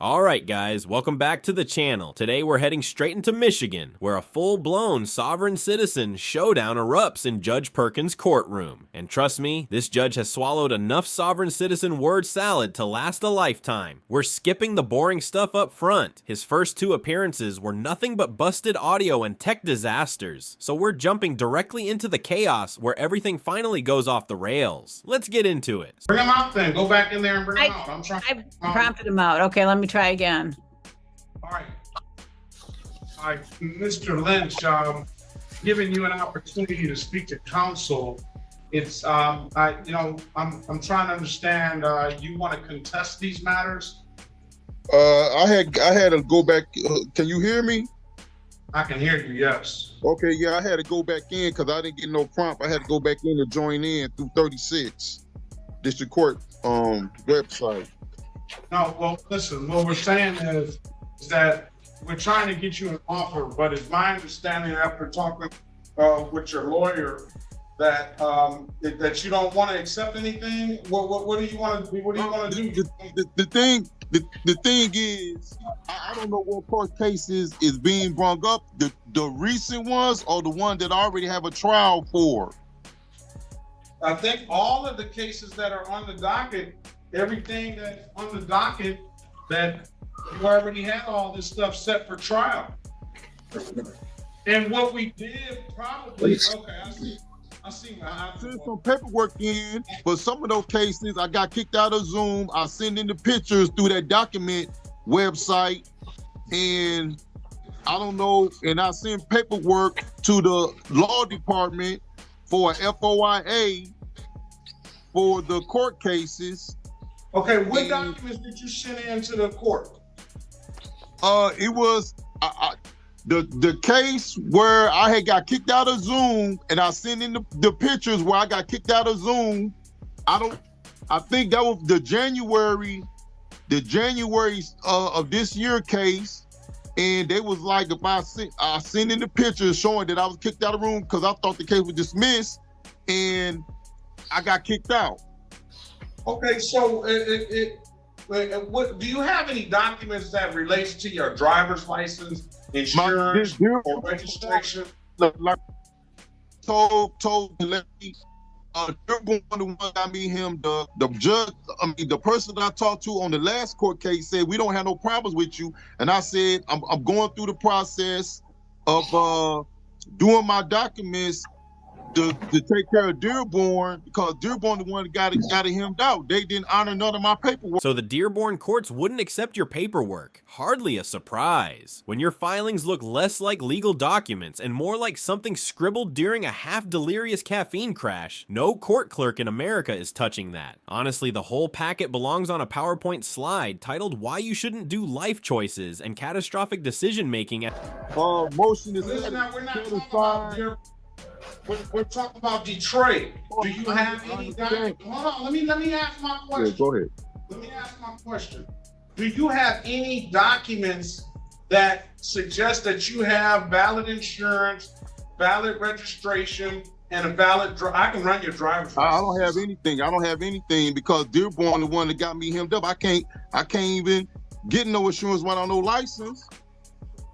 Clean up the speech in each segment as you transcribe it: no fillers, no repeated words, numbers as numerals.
Alright guys, welcome back to the channel. Today we're heading straight into Michigan, where a full-blown sovereign citizen showdown erupts in Judge Perkins' courtroom. And trust me, this judge has swallowed enough sovereign citizen word salad to last a lifetime. We're skipping the boring stuff up front. His first two appearances were nothing but busted audio and tech disasters. So we're jumping directly into the chaos where everything finally goes off the rails. Let's get into it. Bring him out then. Go back in there and bring him out. I prompted him out. Okay, let me try again. All right, Mr. Lynch, giving you an opportunity to speak to counsel. It's I'm trying to understand. You want to contest these matters? I had to go back. Can you hear me? I can hear you. Yes. Okay. Yeah, I had to go back in because I didn't get no prompt. I had to go back in to join in through 36 District Court website. No, well, listen, what we're saying is that we're trying to get you an offer, but it's my understanding after talking with your lawyer that that you don't want to accept anything. What do you want to do? What do you want to do? The thing is, I don't know what court cases is being brought up, the recent ones or the one that I already have a trial for. I think all of the cases that are on the docket, everything that's on the docket, that you already had all this stuff set for trial. And what we did probably, okay, I see. I sent some paperwork in, but some of those cases I got kicked out of Zoom. I send in the pictures through that document website, and I don't know, and I send paperwork to the law department for FOIA for the court cases. Okay, what documents did you send in to the court? It was the case where I had got kicked out of Zoom, and I sent in the pictures where I got kicked out of Zoom. I think that was the January of this year case, and they was like, if I sent in the pictures showing that I was kicked out of the room because I thought the case was dismissed, and I got kicked out. Okay, so what do you have any documents that relates to your driver's license, insurance, or registration? Like told the lady, you're going to one. I mean, him, the judge. I mean, the person that I talked to on the last court case said we don't have no problems with you, and I said I'm going through the process of doing my documents to take care of Dearborn, because Dearborn the one that got him out. They didn't honor none of my paperwork. So the Dearborn courts wouldn't accept your paperwork. Hardly a surprise. When your filings look less like legal documents and more like something scribbled during a half-delirious caffeine crash, no court clerk in America is touching that. Honestly, the whole packet belongs on a PowerPoint slide titled Why You Shouldn't Do Life Choices and Catastrophic Decision-Making at Motion is we're not talking about we're talking about Detroit. Do you have any documents? Hold on, let me ask my question. Yeah, go ahead. Let me ask my question. Do you have any documents that suggest that you have valid insurance, valid registration, and a valid I can run your driver's license? I don't have anything. I don't have anything because Dearborn the one that got me hemmed up. I can't even get no insurance when I no license.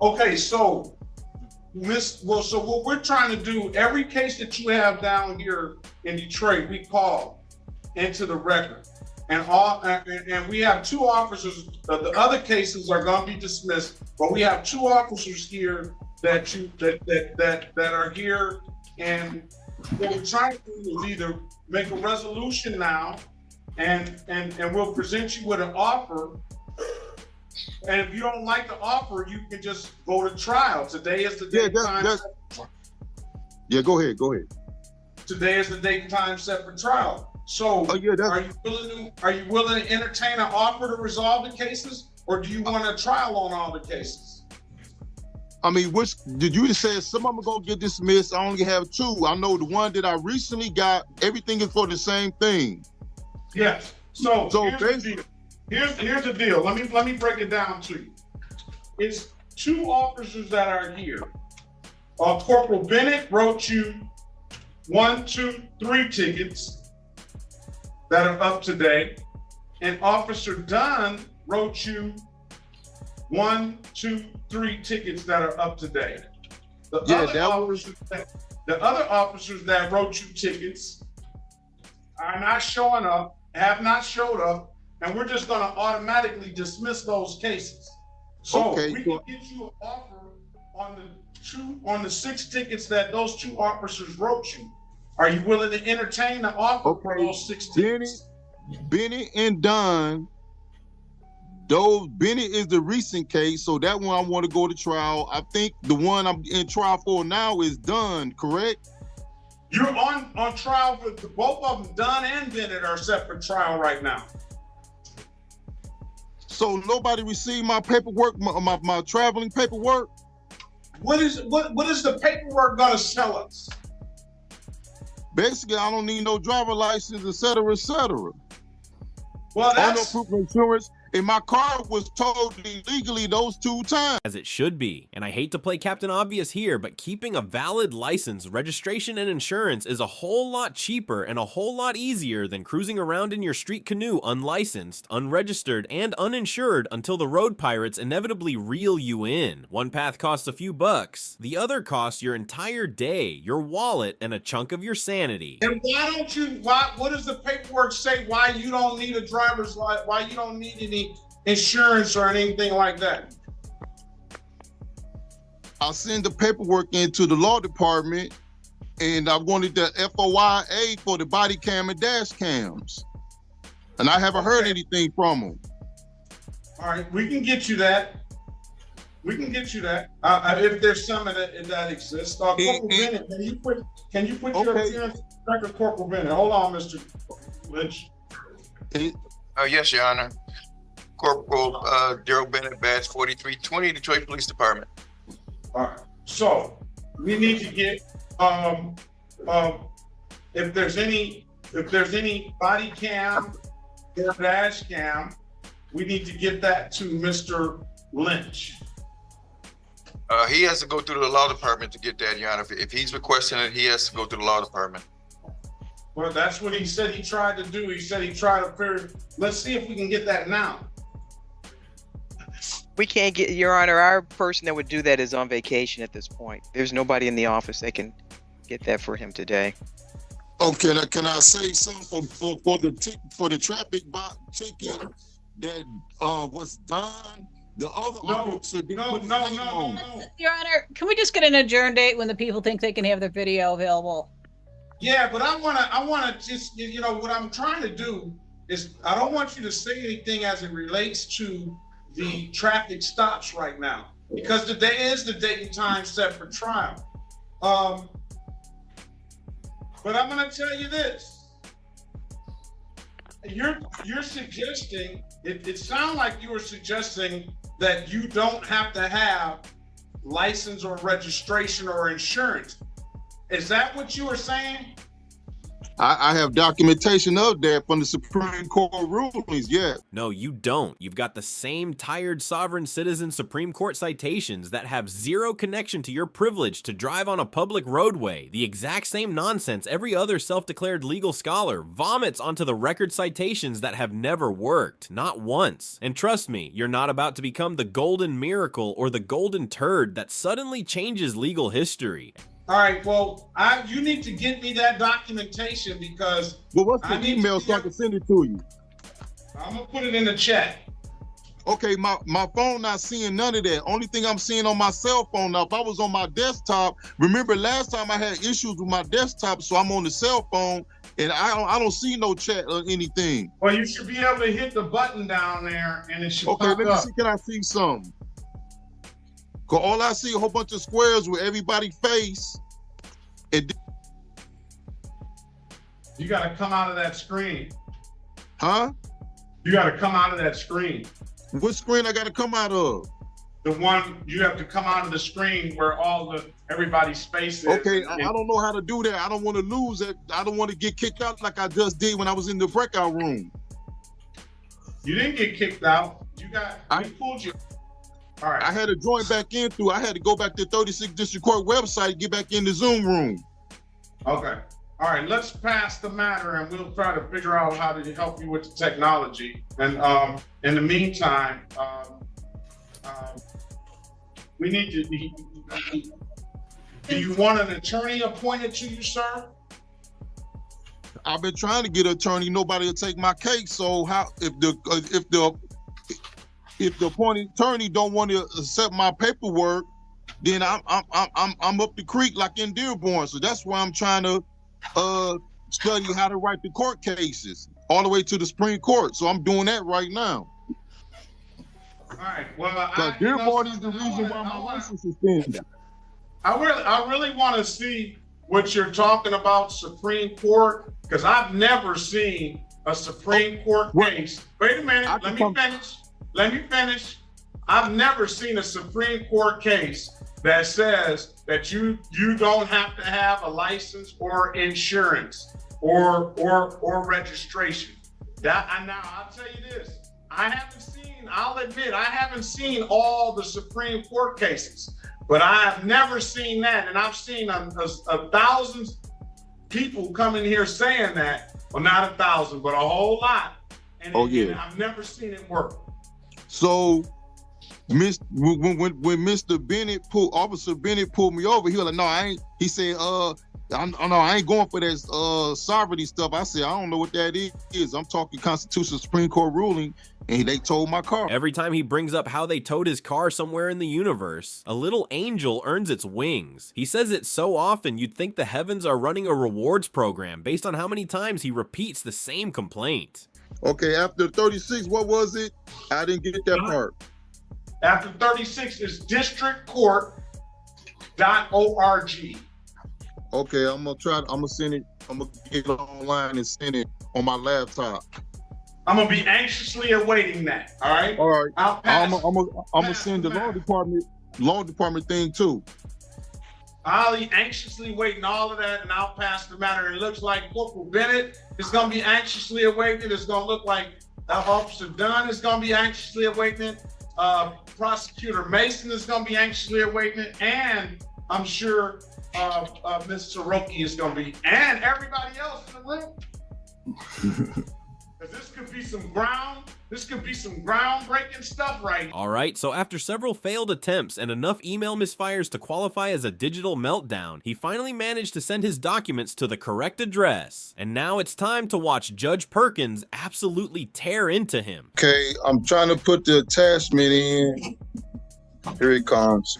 Okay, so so what we're trying to do, every case that you have down here in Detroit, we call into the record, and we have two officers. The other cases are going to be dismissed, but we have two officers here that are here, and what we're trying to do is either make a resolution now, and we'll present you with an offer. And if you don't like the offer, you can just go to trial. Today is the date time. Yeah, go ahead. Today is the date and time set for trial. So, are you willing to entertain an offer to resolve the cases, or do you want a trial on all the cases? I mean, which did you say? Some of them are gonna get dismissed. I only have two. I know the one that I recently got. Everything is for the same thing. Yes. So here's the deal. Let me break it down to you. It's two officers that are here. Corporal Bennett wrote you 1, 2, 3 tickets that are up to date, and Officer Dunn wrote you 1, 2, 3 tickets that are up to date. The other officers that wrote you tickets are not showing up, have not showed up, and we're just going to automatically dismiss those cases. So we can get you an offer on the 6 tickets that those 2 officers wrote you. Are you willing to entertain the offer for those 6 tickets? Benny and Don, Benny is the recent case, so that one I want to go to trial. I think the one I'm in trial for now is Dunn, correct? You're on trial for both of them. Dunn and Bennett are set for trial right now. So nobody received my paperwork, my traveling paperwork? What is the paperwork gonna tell us? Basically, I don't need no driver license, et cetera, et cetera. Well, that's no proof of insurance. And my car was towed illegally those 2 times. As it should be. And I hate to play Captain Obvious here, but keeping a valid license, registration, and insurance is a whole lot cheaper and a whole lot easier than cruising around in your street canoe unlicensed, unregistered, and uninsured until the road pirates inevitably reel you in. One path costs a few bucks. The other costs your entire day, your wallet, and a chunk of your sanity. And what does the paperwork say why you don't need a driver's license, why you don't need any insurance or anything like that? I'll send the paperwork into the law department, and I wanted the FOIA for the body cam and dash cams. And I haven't heard anything from them. All right, we can get you that. We can get you that. If there's some of that exists. Corporal Bennett, can you put your appearance record, Corporal Bennett? Hold on, Mr. Lynch. Yes, Your Honor. Corporal Daryl Bennett, badge 4320, Detroit Police Department. All right. So we need to get if there's any body cam or dash cam, we need to get that to Mr. Lynch. He has to go through the law department to get that, Your Honor. If he's requesting it, he has to go through the law department. Well, that's what he said he tried to do. He said he tried to figure. Let's see if we can get that now. We can't get, Your Honor, our person that would do that is on vacation at this point. There's nobody in the office that can get that for him today. Okay, now can I say something for the traffic ticket that was done? The other officer didn't put his name on. Your Honor, can we just get an adjourn date when the people think they can have their video available? Yeah, but I wanna just, you know, what I'm trying to do is I don't want you to say anything as it relates to the traffic stops right now, because today is the date and time set for trial. But I'm gonna tell you this. You're suggesting, it sounds like you were suggesting that you don't have to have license or registration or insurance. Is that what you were saying? I have documentation of that from the Supreme Court rulings, yes. No, you don't. You've got the same tired sovereign citizen Supreme Court citations that have zero connection to your privilege to drive on a public roadway. The exact same nonsense every other self-declared legal scholar vomits onto the record citations that have never worked. Not once. And trust me, you're not about to become the golden miracle or the golden turd that suddenly changes legal history. All right, well, you need to get me that documentation because well, what's the email so I can send it to you? I'm gonna put it in the chat. Okay, my phone not seeing none of that. Only thing I'm seeing on my cell phone now. If I was on my desktop, remember last time I had issues with my desktop, so I'm on the cell phone and I don't see no chat or anything. Well, you should be able to hit the button down there and it should pop up. Okay, let me see. Can I see something? Cause all I see a whole bunch of squares with everybody's face. You gotta come out of that screen. Huh? You gotta come out of that screen. What screen I gotta come out of? The one you have to come out of the screen where everybody's face is. Okay, I don't know how to do that. I don't want to lose it. I don't want to get kicked out like I just did when I was in the breakout room. You didn't get kicked out. We pulled you. All right. I had to join back in I had to go back to 36th District Court website, get back in the Zoom room. Okay. All right, let's pass the matter and we'll try to figure out how to help you with the technology. And in the meantime, We need to. Do you want an attorney appointed to you, sir? I've been trying to get an attorney. Nobody will take my case. So how if the appointed attorney don't want to accept my paperwork, then I'm up the creek like in Dearborn. So that's why I'm trying to study how to write the court cases all the way to the Supreme Court. So I'm doing that right now. All right. Well, Dearborn is the reason why my license is suspended. I really want to see what you're talking about, Supreme Court, because I've never seen a Supreme Court case. Wait a minute. Let me finish. I've never seen a Supreme Court case that says that you don't have to have a license or insurance or registration. Now I'll tell you this. I'll admit I haven't seen all the Supreme Court cases, but I have never seen that. And I've seen a thousands people come in here saying that. Well, not 1,000, but a whole lot. And I've never seen it work. So when Mr. Bennett Officer Bennett pulled me over, he was like, no, I ain't. He said, I ain't going for that sovereignty stuff. I said, I don't know what that is. I'm talking Constitutional Supreme Court ruling, and they towed my car. Every time he brings up how they towed his car somewhere in the universe, a little angel earns its wings. He says it so often you'd think the heavens are running a rewards program based on how many times he repeats the same complaint. Okay, after 36, what was it? I didn't get that part. After 36 is districtcourt.org. Okay, I'm gonna send it. I'm gonna get it online and send it on my laptop. I'm gonna be anxiously awaiting that. All right. All right. I'm gonna send the law department thing too. I'll be anxiously waiting all of that, and I'll pass the matter. It looks like Corporal Bennett is gonna be anxiously awaiting. It's gonna look like Officer Dunn is gonna be anxiously awaiting. Prosecutor Mason is gonna be anxiously awaiting it, and I'm sure Ms. Soroki is gonna be, and everybody else in the room. This could be some groundbreaking stuff right here. All right, so after several failed attempts and enough email misfires to qualify as a digital meltdown, he finally managed to send his documents to the correct address. And now it's time to watch Judge Perkins absolutely tear into him. Okay, I'm trying to put the attachment in. Here it comes.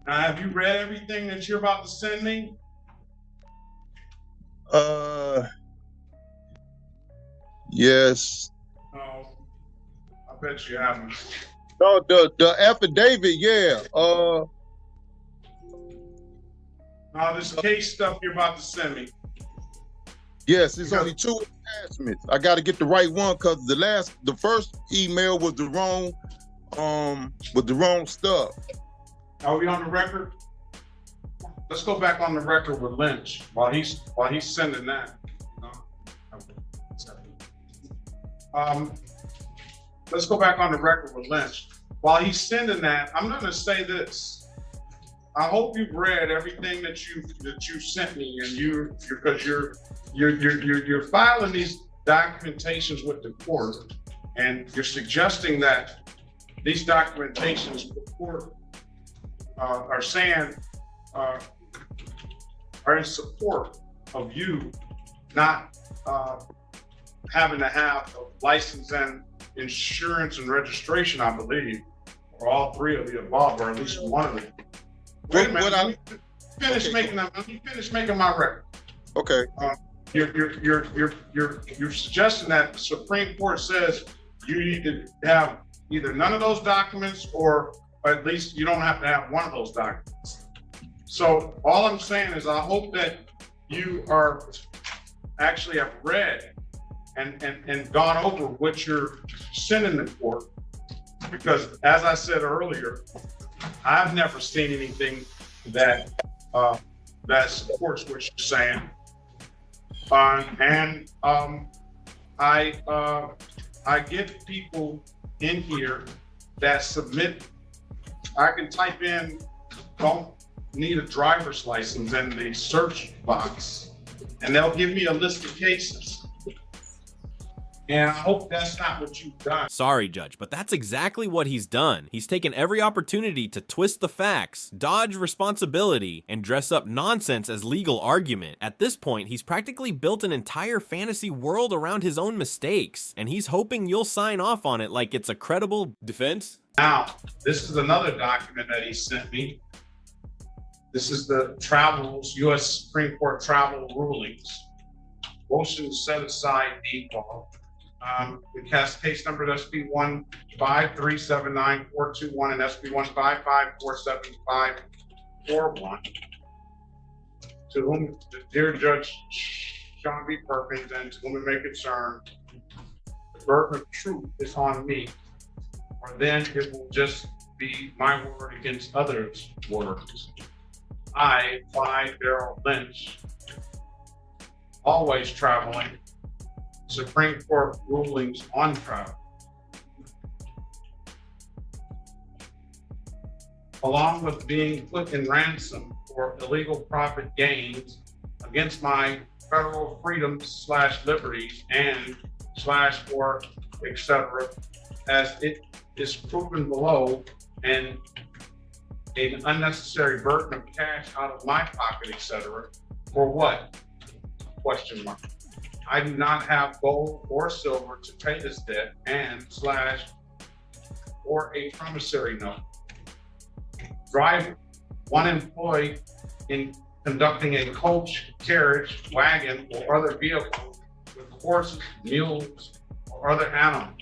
Now, have you read everything that you're about to send me? Yes. Oh, I bet you haven't. No, the affidavit, yeah. Now, this case stuff you're about to send me. Yes, it's only 2 attachments. I got to get the right one because the first email was the wrong stuff. Are we on the record? Let's go back on the record with Lynch while he's sending that. Let's go back on the record with Lynch while he's sending that. I'm going to say this. I hope you've read everything that you sent me, and because you're filing these documentations with the court, and you're suggesting that these documentations purport are saying are in support of you not having to have a license and insurance and registration, I believe, or all 3 of the above, or at least one of them. Wait a minute. Let me finish making my record. Okay. You're suggesting that the Supreme Court says you need to have either none of those documents, or at least you don't have to have one of those documents. So all I'm saying is I hope that you actually have read and gone over what you're sending the court. Because as I said earlier, I've never seen anything that supports what you're saying. I get people in here that submit. I can type in, don't need a driver's license in the search box, and they'll give me a list of cases. And I hope that's not what you've done. Sorry, Judge, but that's exactly what he's done. He's taken every opportunity to twist the facts, dodge responsibility, and dress up nonsense as legal argument. At this point, he's practically built an entire fantasy world around his own mistakes, and he's hoping you'll sign off on it like it's a credible defense. Now, this is another document that he sent me. This is the U.S. Supreme Court travel rulings. Motion to set aside default. The case number is SB 15379-421 and SB 155-47541. To whom, dear Judge Sean B. Perkins, and to whom it may concern, the burden of truth is on me, or then it will just be my word against others' words. I, Clyde Darrell Lynch, always traveling, Supreme Court rulings on travel, along with being put in ransom for illegal profit gains against my federal freedoms / liberties and / or etc., as it is proven below, and an unnecessary burden of cash out of my pocket, etc. For what? Question mark. I do not have gold or silver to pay this debt and / or a promissory note. Driver, one employee in conducting a coach, carriage, wagon, or other vehicle with horses, mules, or other animals.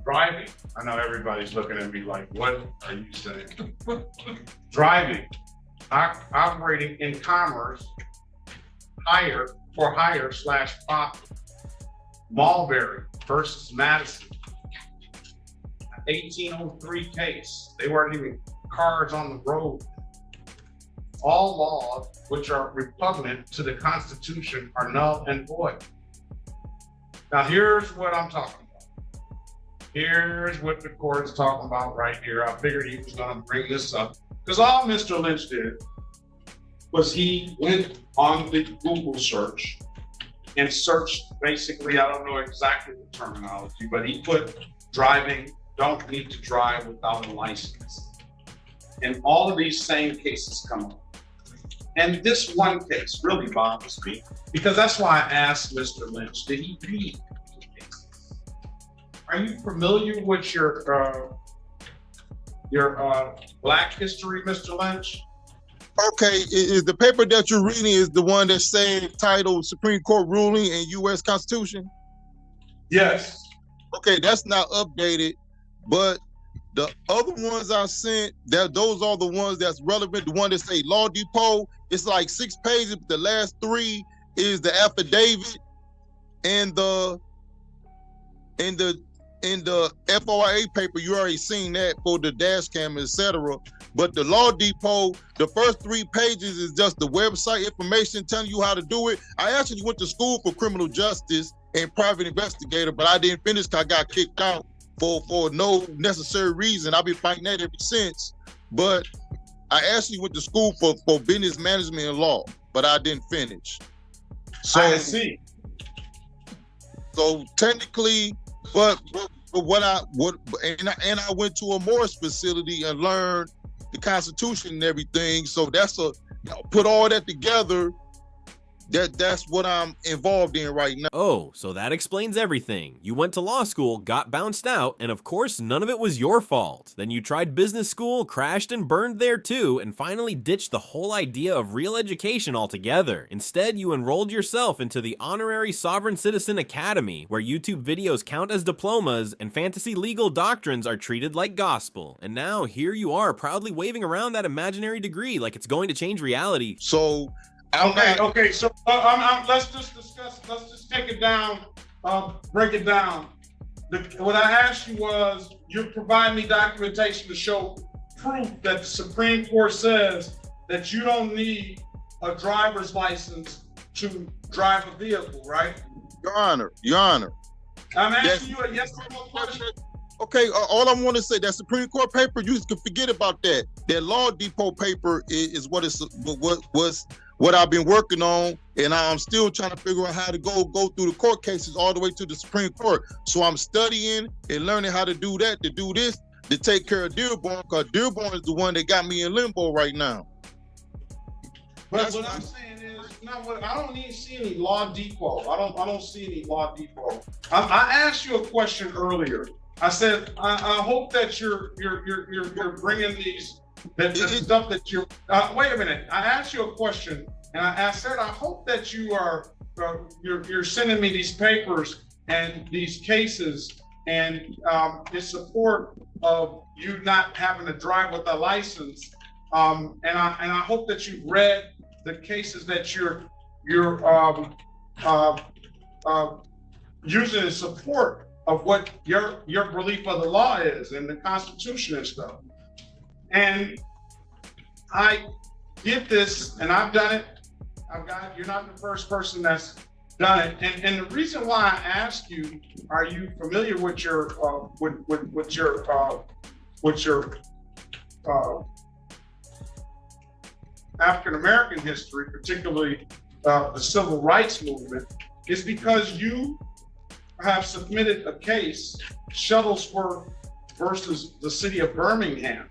Driving, I know everybody's looking at me like, what are you saying? Driving, operating in commerce, for hire / profit. Mulberry versus Madison, 1803 case. They weren't even cars on the road. All laws which are repugnant to the Constitution are null and void. Now here's what I'm talking about. Here's what the court's talking about right here. I figured he was gonna bring this up, because all Mr. Lynch did was he went on the Google search and searched, basically, I don't know exactly the terminology, but he put driving, don't need to drive without a license. And all of these same cases come up. And this one case really bothers me, because that's why I asked Mr. Lynch, did he read the cases? Are you familiar with your Black history, Mr. Lynch? Okay, is the paper that you're reading is the one that's saying titled Supreme Court ruling and U.S. Constitution? Yes. Okay, that's not updated, but the other ones I sent, those are the ones that's relevant. The one that say Law Depot, it's like 6 pages, but the last 3 is the affidavit and the FOIA paper. You already seen that for the dash cam, etc. But the Law Depot, the first 3 pages is just the website information telling you how to do it. I actually went to school for criminal justice and private investigator, but I didn't finish because I got kicked out for no necessary reason. I've been fighting that ever since. But I actually went to school for business management and law, but I didn't finish. So I see. So technically, but I went to a Morris facility and learned the Constitution and everything. So put all that together. That's what I'm involved in right now. Oh, so that explains everything. You went to law school, got bounced out, and of course none of it was your fault. Then you tried business school, crashed and burned there too, and finally ditched the whole idea of real education altogether. Instead, you enrolled yourself into the Honorary Sovereign Citizen Academy, where YouTube videos count as diplomas and fantasy legal doctrines are treated like gospel. And now here you are proudly waving around that imaginary degree like it's going to change reality. So Okay. So let's just take it down, break it down. What I asked you was, you provide me documentation to show proof that the Supreme Court says that you don't need a driver's license to drive a vehicle, right? Your Honor. I'm asking you a yes or no question. Okay, all I want to say, that Supreme Court paper, you can forget about that. That Law Depot paper is what what I've been working on, and I'm still trying to figure out how to go through the court cases all the way to the Supreme Court. So I'm studying and learning how to do that, to do this, to take care of Dearborn, because Dearborn is the one that got me in limbo right now. But what I'm saying is, I don't need to see any law default. I don't see any law default. I asked you a question earlier. I said, I hope that you're bringing these, that stuff that you're, wait a minute. I asked you a question, and I said, I hope that you're sending me these papers and these cases and in support of you not having to drive with a license. And I hope that you've read the cases that you're using in support of what your belief of the law is and the Constitution and stuff. And I get this, and I've done it. You're not the first person that's done it. And the reason why I ask you, are you familiar with your African-American history, particularly the civil rights movement, is because you have submitted a case, Shuttlesworth versus the city of Birmingham.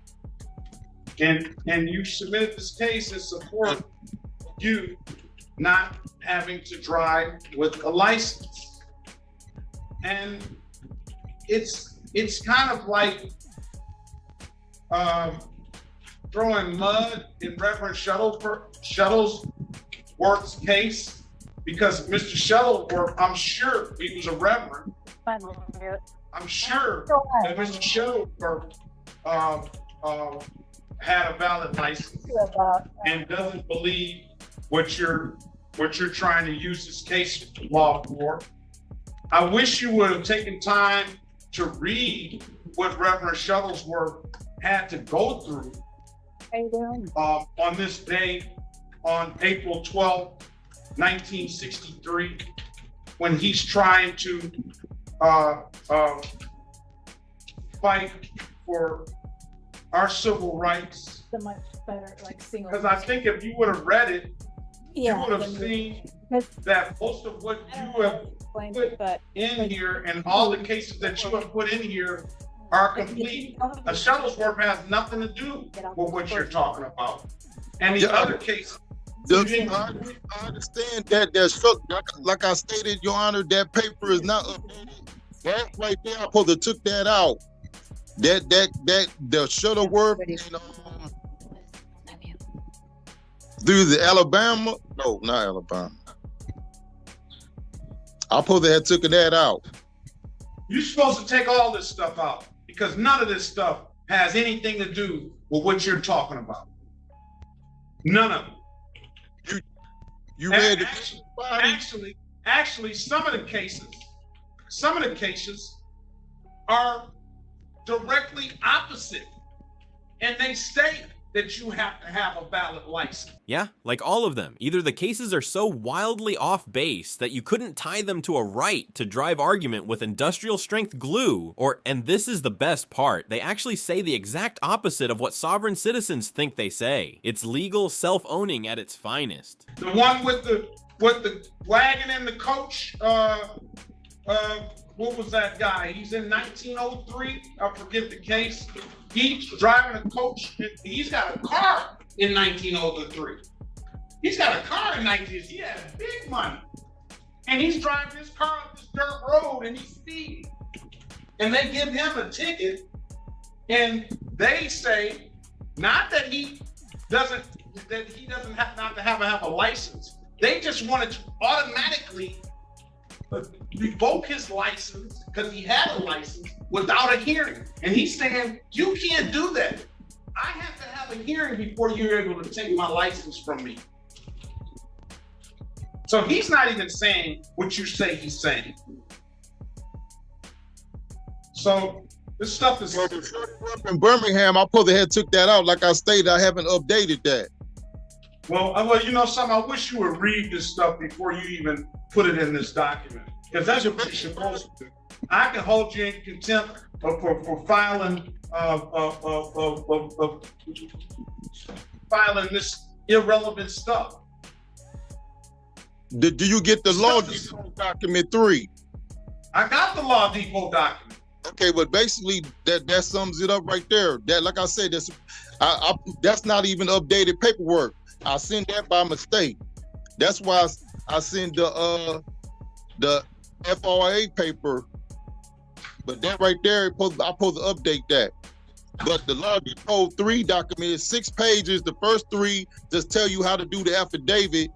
And you submitted this case in support of you not having to drive with a license. And it's kind of like throwing mud in Reverend Shuttlesworth's case, because Mr. Shuttlesworth, I'm sure he was a reverend. I'm sure that Mr. Shuttlesworth had a valid license and doesn't believe what you're trying to use this case law for. I wish you would have taken time to read what Reverend Shuttlesworth had to go through on this day, on April 12th, 1963, when he's trying to fight for our civil rights. So much better, like single. Because I think if you would have read it, you would have seen that most of what you have put in here and all the cases that you have put in here are complete. A Shuttlesworth has nothing to do with what you're talking about. And the other case, I understand that there's, like I stated, Your Honor, that paper is not updated. That right there, I supposed to took that out. The Shuttleworth and through the Alabama. No, not Alabama. I supposed to have taken that out. You're supposed to take all this stuff out because none of this stuff has anything to do with what you're talking about. None of it. You read actually, some of the cases are directly opposite, and they state that you have to have a valid license. Yeah, like all of them. Either the cases are so wildly off base that you couldn't tie them to a right to drive argument with industrial strength glue, or, and this is the best part, they actually say the exact opposite of what sovereign citizens think they say. It's legal self-owning at its finest. The one with the wagon and the coach, what was that guy? He's in 1903. I forget the case. He's driving a coach. He's got a car in 1903. He's got a car in 1903. He had big money. And he's driving his car up this dirt road and he's speeding. And they give him a ticket. And they say, not that he doesn't have not to have a license. They just wanted to automatically revoke his license because he had a license without a hearing. And he's saying, you can't do that. I have to have a hearing before you're able to take my license from me. So he's not even saying what you say he's saying. So this stuff is... In Birmingham, I supposed to have took that out. Like I stated, I haven't updated that. Well, you know something, I wish you would read this stuff before you even put it in this document. Because that's what you're supposed to do. I can hold you in contempt for filing filing this irrelevant stuff. Do you get the law depot document 3? I got the Law Depot document. Okay, but basically that sums it up right there. That, like I said, that's not even updated paperwork. I sent that by mistake. That's why I sent the FRA paper. But that right there, I'm supposed to update that. But the Law Depot 3 document is 6 pages. The first 3 just tell you how to do the affidavit,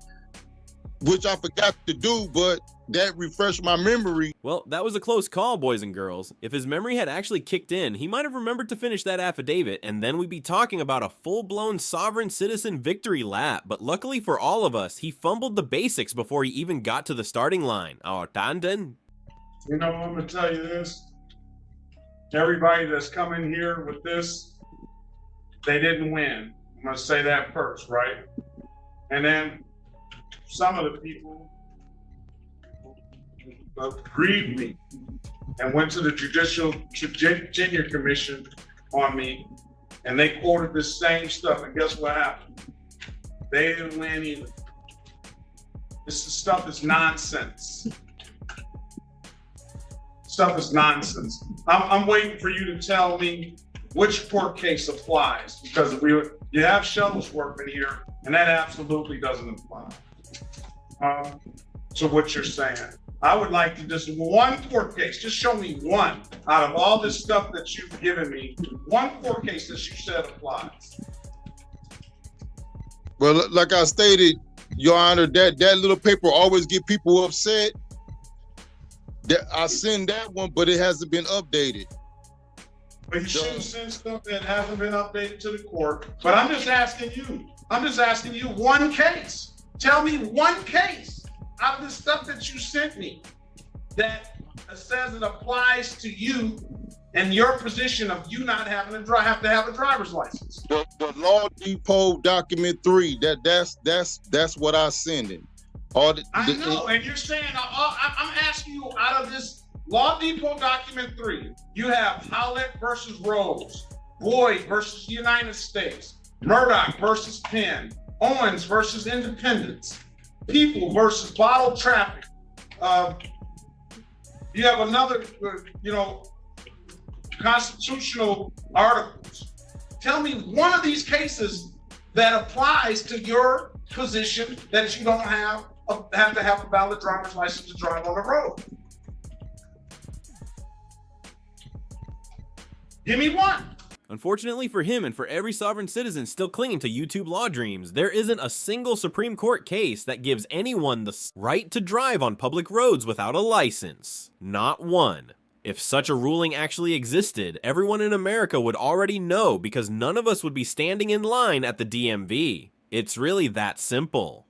which I forgot to do, but that refreshed my memory. Well, that was a close call, boys and girls. If his memory had actually kicked in, he might have remembered to finish that affidavit, and then we'd be talking about a full-blown sovereign citizen victory lap. But luckily for all of us, he fumbled the basics before he even got to the starting line. Oh, Tanden. You know, I'm gonna tell you this. Everybody that's coming here with this, they didn't win. I'm gonna say that first, right? And then some of the people agreed me and went to the Judicial Tenure Commission on me, and they quoted this same stuff, and guess what happened? They didn't win either. This stuff is nonsense. Stuff is nonsense. I'm waiting for you to tell me which court case applies, because you have Shuttlesworth in here, and that absolutely doesn't apply to what you're saying. I would like to just one court case. Just show me one out of all this stuff that you've given me. One court case that you said applies. Well, like I stated, Your Honor, that little paper always get people upset. I send that one, but it hasn't been updated. But you shouldn't send stuff that hasn't been updated to the court. But I'm just asking you one case. Tell me one case out of the stuff that you sent me that says it applies to you and your position of you not having have to have a driver's license. The Law Depot document 3, that's what I send him. I know, and you're saying, I'm asking you out of this Law Depot document 3, you have Howlett versus Rose, Boyd versus United States, Murdoch versus Penn, Owens versus Independence, People versus Bottle Traffic. You have another, constitutional articles. Tell me one of these cases that applies to your position that you don't have to have a valid driver's license to drive on the road. Give me one. Unfortunately for him and for every sovereign citizen still clinging to YouTube law dreams, there isn't a single Supreme Court case that gives anyone the right to drive on public roads without a license. Not one. If such a ruling actually existed, everyone in America would already know, because none of us would be standing in line at the DMV. It's really that simple.